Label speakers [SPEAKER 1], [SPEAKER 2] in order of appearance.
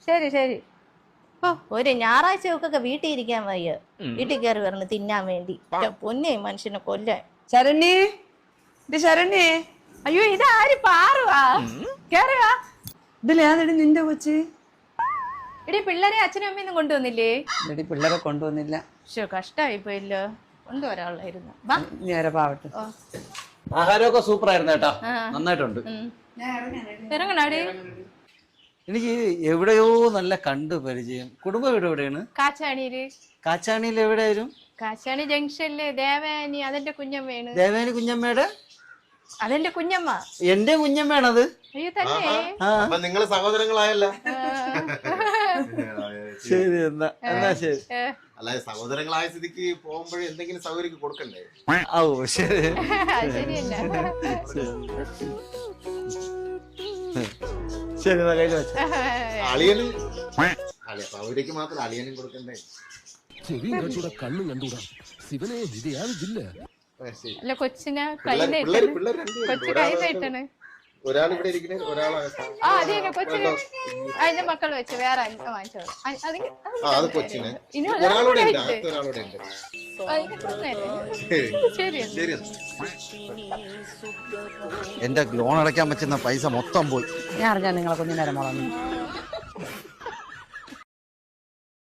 [SPEAKER 1] ശരി ശരി. ഓ ഒരു ഞായറാഴ്ചയൊക്കെ വീട്ടിൽ ഇരിക്കാൻ വയ്യ. വീട്ടിൽ കയറി വരണം തിന്നാൻ വേണ്ടി. പൊന്നെ മനുഷ്യനെ കൊല്ലാൻ.
[SPEAKER 2] ശരണ്യേ, ഇത് ശരണ്യേ.
[SPEAKER 1] അയ്യോ ഇതാര് പാറുവാ? കേറുവാ.
[SPEAKER 2] ഇതിലേതെടി നിന്റെ കൊച്ച്?
[SPEAKER 1] എടി പിള്ളേരെ അച്ഛനും അമ്മയൊന്നും കൊണ്ടുവന്നില്ലേ?
[SPEAKER 2] എടി പിള്ളേരെ കൊണ്ടുവന്നില്ല.
[SPEAKER 1] പക്ഷെ കഷ്ടായി പോയില്ലോ, കൊണ്ടുവരാനുള്ളായിരുന്നു.
[SPEAKER 2] നേരെ പാവട്ടെ.
[SPEAKER 3] ആഹാരമൊക്കെ സൂപ്പർ ആയിരുന്നു കേട്ടാ, നന്നായിട്ടുണ്ട്.
[SPEAKER 1] ഇറങ്ങണാടി.
[SPEAKER 3] എനിക്ക് എവിടെയോ നല്ല കണ്ടു പരിചയം. കുടുംബം എവിടെയാണ്?
[SPEAKER 1] കാച്ചാണിയില്.
[SPEAKER 3] കാച്ചാണിയിൽ എവിടെയായിരുന്നു?
[SPEAKER 1] കാച്ചാണി ജംഗ്ഷനില് ദേവാനി, അതെന്റെ കുഞ്ഞമ്മയാണ്.
[SPEAKER 3] ദേവാനി കുഞ്ഞമ്മയുടെ?
[SPEAKER 1] അതെന്റെ കുഞ്ഞമ്മ.
[SPEAKER 3] എന്റെ കുഞ്ഞമ്മയാണത്?
[SPEAKER 1] അയ്യോ തന്നെ.
[SPEAKER 4] നിങ്ങള് സഹോദരങ്ങളായല്ലോ.
[SPEAKER 3] ശരി എന്നാ ശരി.
[SPEAKER 4] അല്ല സഹോദരങ്ങളായ സ്ഥിതിക്ക് പോകുമ്പോഴേ എന്തെങ്കിലും സൗകര്യം കൊടുക്കണ്ടേ?
[SPEAKER 3] ഓ ശരി
[SPEAKER 1] ശരിയല്ല.
[SPEAKER 3] ശരി കയ്യിൽ വെച്ച
[SPEAKER 4] അളിയന് സൗകര്യക്ക് മാത്രം അളിയനും കൊടുക്കണ്ടേ?
[SPEAKER 5] കണ്ണും കണ്ടൂടാ ശിവനെ ഇതയാളില്ല.
[SPEAKER 1] അല്ല കൊച്ചിനെ കൊച്ചു കൈ നീട്ടണ്.
[SPEAKER 4] ഒരാളിവിടെ ഇരിക്കണേ, ഒരാളാണ്.
[SPEAKER 1] ആ അതെ കൊച്ചിന് അതിന്റെ മക്കൾ വെച്ച് വേറെ വാങ്ങിച്ചോളൂ.
[SPEAKER 4] അത് കൊച്ചിന് ഒരാളോടെ ഉണ്ട്, ഒരാളോടെ ഉണ്ട്.
[SPEAKER 1] ശരി.
[SPEAKER 3] എന്റെ ലോൺ അടയ്ക്കാൻ പറ്റുന്ന പൈസ മൊത്തം പോയി.
[SPEAKER 2] ഞാൻ അറിഞ്ഞാ നിങ്ങളെ കുഞ്ഞിനേരം മോളാണ്.